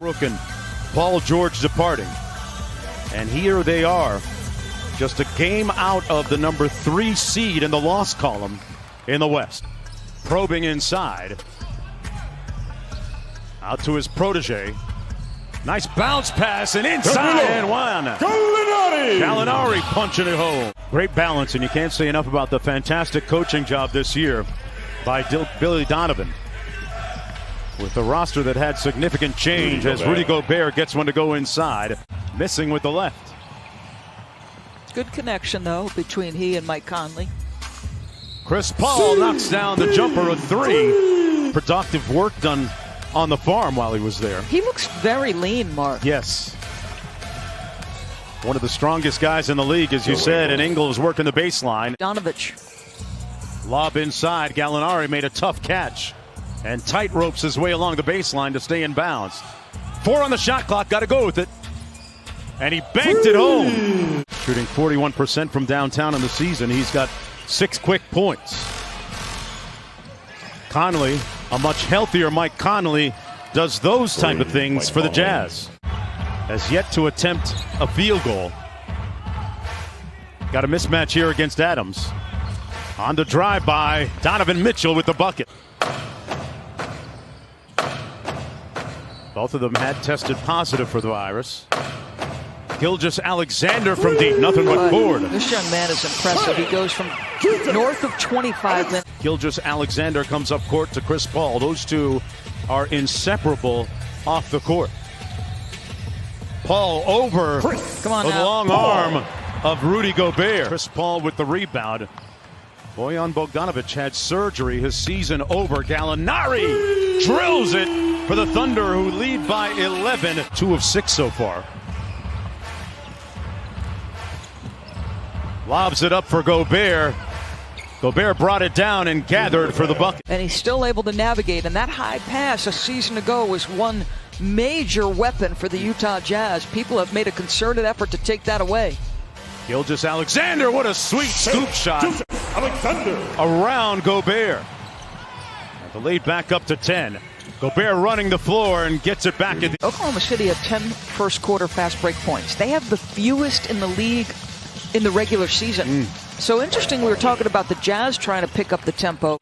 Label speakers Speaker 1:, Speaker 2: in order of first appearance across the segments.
Speaker 1: Brooke and Paul George departing. And here they are, just a game out of the number 3 seed in the loss column in the West. Probing inside. Out to his protege. Nice bounce pass and inside and one. Gallinari punching it home. Great balance, and you can't say enough about the fantastic coaching job this year by Billy Donovan. With the roster that had significant change as Rudy Gobert gets one to go inside. Missing with the left.
Speaker 2: Good connection, though, between he and Mike Conley.
Speaker 1: Chris Paul knocks down the jumper of 3. Productive work done on the farm while he was there.
Speaker 2: He looks very lean, Mark.
Speaker 1: Yes. One of the strongest guys in the league, as you said, and Ingles working the baseline.
Speaker 2: Donovich.
Speaker 1: Lob inside. Gallinari made a tough catch and tight ropes his way along the baseline to stay in bounds. 4 on the shot clock, got to go with it. And he banked it home. Shooting 41% from downtown in the season. He's got 6 quick points. Conley, a much healthier Mike Conley, does those type of things for the Jazz. Has yet to attempt a field goal. Got a mismatch here against Adams. On the drive by Donovan Mitchell with the bucket. Both of them had tested positive for the virus. Gilgeous-Alexander from deep, nothing but board.
Speaker 2: This young man is impressive. He goes from north of 25 minutes.
Speaker 1: Gilgeous-Alexander comes up court to Chris Paul. Those two are inseparable off the court. Paul over
Speaker 2: Come on
Speaker 1: the
Speaker 2: now.
Speaker 1: long arm of Rudy Gobert. Chris Paul with the rebound. Bojan Bogdanovic had surgery. His season over. Gallinari drills it for the Thunder, who lead by 11. 2 of 6 so far. Lobs it up for Gobert. Gobert brought it down and gathered for the bucket.
Speaker 2: And he's still able to navigate. And that high pass a season ago was one major weapon for the Utah Jazz. People have made a concerted effort to take that away.
Speaker 1: Gilgeous-Alexander, what a sweet scoop shot.
Speaker 3: Alexander
Speaker 1: Around Gobert. The lead back up to 10. Gobert running the floor and gets it back.
Speaker 2: Oklahoma City had 10 first quarter fast break points. They have the fewest in the league in the regular season. So interesting, we were talking about the Jazz trying to pick up the tempo.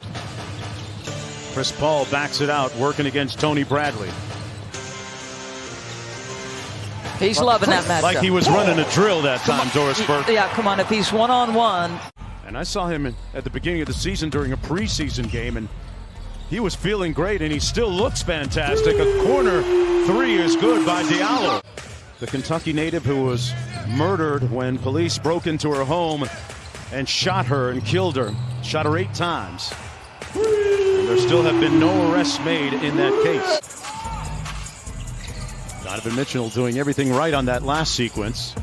Speaker 1: Chris Paul backs it out, working against Tony Bradley.
Speaker 2: He's loving that matchup.
Speaker 1: Like he was running a drill that time, Doris Burke.
Speaker 2: Yeah, come on, if he's one-on-one.
Speaker 1: And I saw him at the beginning of the season during a preseason game, and he was feeling great, and he still looks fantastic. A corner 3 is good by Diallo. The Kentucky native who was murdered when police broke into her home and shot her and killed her. Shot her 8 times. And there still have been no arrests made in that case. Donovan Mitchell doing everything right on that last sequence.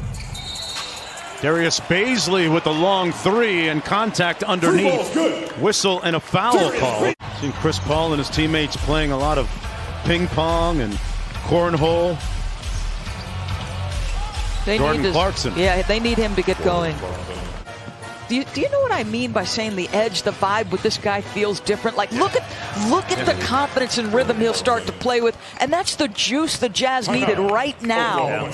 Speaker 1: Darius Baisley with the long 3 and contact underneath. Whistle and a foul call. Seen Chris Paul and his teammates playing a lot of ping pong and cornhole. Jordan Clarkson.
Speaker 2: Yeah, they need him to get going. Do you know what I mean by saying the edge, the vibe with this guy feels different? Like, look at the confidence and rhythm he'll start to play with. And that's the juice the Jazz needed right now.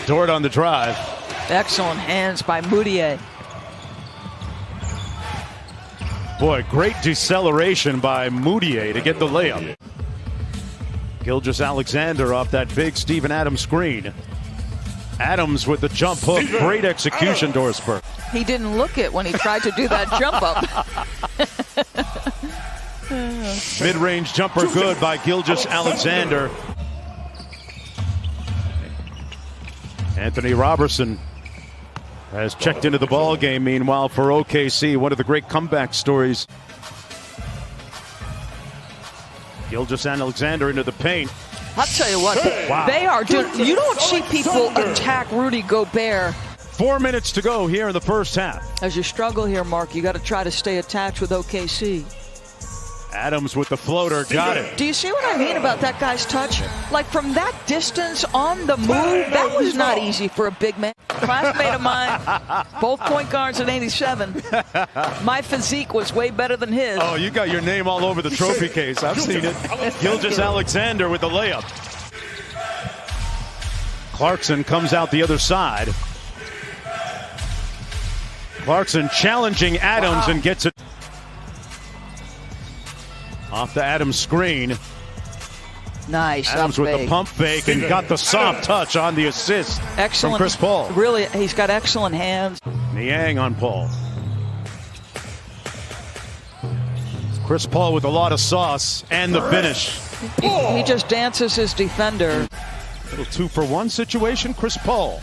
Speaker 1: Dort on the drive.
Speaker 2: Excellent hands by Mudiay.
Speaker 1: Boy, great deceleration by Mudiay to get the layup. Gilgeous-Alexander off that big Steven Adams screen. Adams with the jump hook. Great execution, Doris Burke.
Speaker 2: He didn't look it when he tried to do that jump up.
Speaker 1: Mid-range jumper good by Gilgeous-Alexander. Anthony Robertson has checked into the ball game. Meanwhile, for OKC, one of the great comeback stories. Gilgeous-Alexander into the paint.
Speaker 2: I'll tell you what,
Speaker 1: Wow.
Speaker 2: they are doing. You don't see people attack Rudy Gobert.
Speaker 1: 4 minutes to go here in the first half.
Speaker 2: As you struggle here, Mark, you got to try to stay attached with OKC.
Speaker 1: Adams with the floater, got it.
Speaker 2: Do you see what I mean about that guy's touch? Like, from that distance on the move, that was not easy for a big man. Classmate of mine, both point guards at 87. My physique was way better than his.
Speaker 1: Oh, you got your name all over the trophy case. I've seen it. Gilgeous-Alexander with the layup. Clarkson comes out the other side. Clarkson challenging Adams and gets it off the Adams screen.
Speaker 2: Nice.
Speaker 1: Adams with the pump fake and got the soft touch on the assist
Speaker 2: Excellent.
Speaker 1: from Chris Paul.
Speaker 2: Really, he's got excellent hands.
Speaker 1: Niang on Paul. Chris Paul with a lot of sauce and the finish.
Speaker 2: He just dances his defender.
Speaker 1: Little 2-for-1 situation. Chris Paul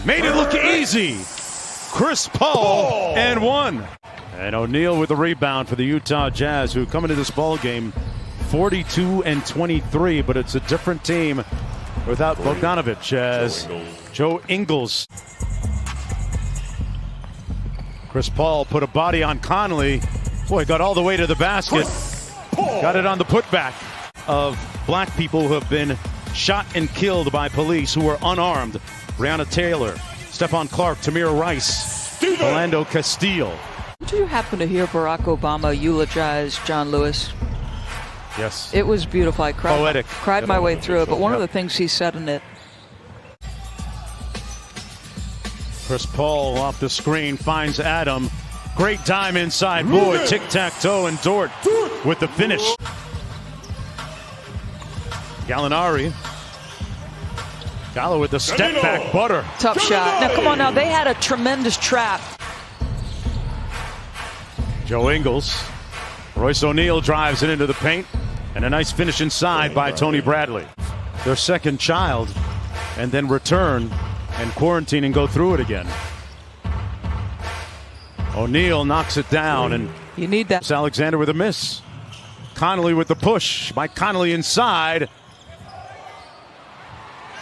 Speaker 1: made it look easy. Chris Paul and one. And O'Neal with the rebound for the Utah Jazz, who come into this ball game 42-23, but it's a different team without Bogdanovic as Joe Ingles. Chris Paul put a body on Conley. Boy, got all the way to the basket. Got it on the putback of black people who have been shot and killed by police who were unarmed. Breonna Taylor, Stephon Clark, Tamir Rice, Orlando Castillo.
Speaker 2: Did you happen to hear Barack Obama eulogize John Lewis?
Speaker 1: Yes.
Speaker 2: It was beautiful. I cried,
Speaker 1: Poetic.
Speaker 2: cried my way through it, but one of the things he said in it.
Speaker 1: Chris Paul off the screen finds Adam. Great dime inside. Boy, tic-tac-toe, and Dort with the finish. Gallinari. Gallo with the step back butter.
Speaker 2: Tough shot. Now, come on now. They had a tremendous trap.
Speaker 1: Joe Ingles. Royce O'Neal drives it into the paint. And a nice finish inside by Tony Bradley. Their second child. And then return and quarantine and go through it again. O'Neal knocks it down, and
Speaker 2: You need that.
Speaker 1: it's Alexander with a miss. Connolly with the push. Mike Connolly inside.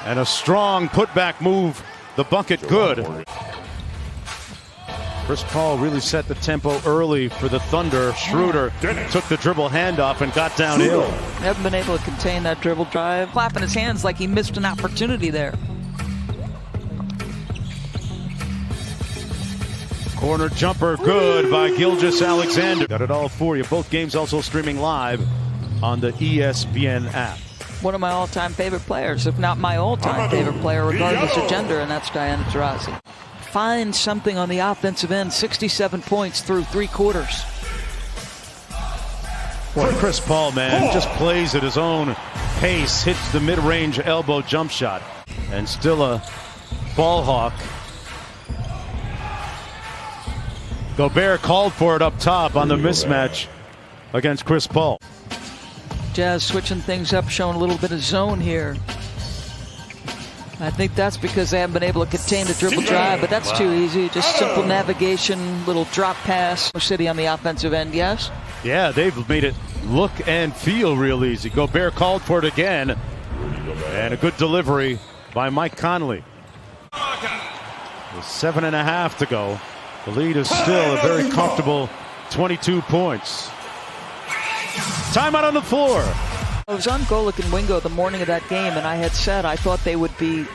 Speaker 1: And a strong putback move. The bucket good. Chris Paul really set the tempo early for the Thunder. Schroeder took the dribble handoff and got downhill.
Speaker 2: Haven't been able to contain that dribble drive. Clapping his hands like he missed an opportunity there.
Speaker 1: Corner jumper good by Gilgeous Alexander. Got it all for you. Both games also streaming live on the ESPN app.
Speaker 2: One of my all-time favorite players, if not my all-time favorite player, regardless of gender, and that's Diana Taurasi. Find something on the offensive end. 67 points through 3 quarters.
Speaker 1: Boy, Chris Paul, man, just plays at his own pace. Hits the mid-range elbow jump shot. And still a ball hawk. Gobert called for it up top on the mismatch against Chris Paul.
Speaker 2: Jazz switching things up, showing a little bit of zone here. I think that's because they haven't been able to contain the dribble drive, but that's too easy. Just simple navigation, little drop pass. City on the offensive end, yes?
Speaker 1: Yeah, they've made it look and feel real easy. Gobert called for it again. And a good delivery by Mike Conley. With 7.5 to go. The lead is still a very comfortable 22 points. Timeout on the floor.
Speaker 2: I was on Golic and Wingo the morning of that game, and I had said I thought they would be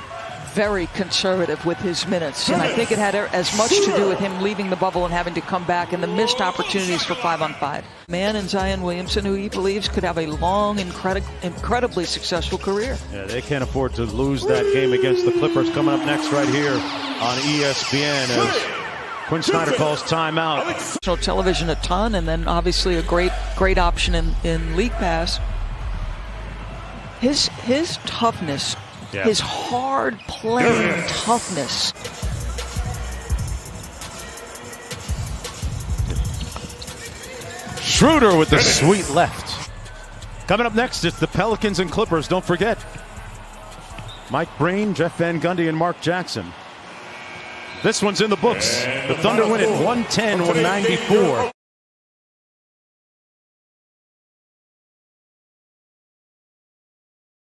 Speaker 2: very conservative with his minutes. And I think it had as much to do with him leaving the bubble and having to come back and the missed opportunities for 5-on-5. Man and Zion Williamson, who he believes could have a long, incredibly successful career.
Speaker 1: Yeah, they can't afford to lose that game against the Clippers. Coming up next right here on ESPN as Quinn Snyder calls timeout.
Speaker 2: National television a ton, and then obviously a great option in League Pass. His toughness, his hard playing toughness.
Speaker 1: Schroeder with the sweet left. Coming up next, it's the Pelicans and Clippers. Don't forget, Mike Breen, Jeff Van Gundy, and Mark Jackson. This one's in the books. The Thunder win it 110-194.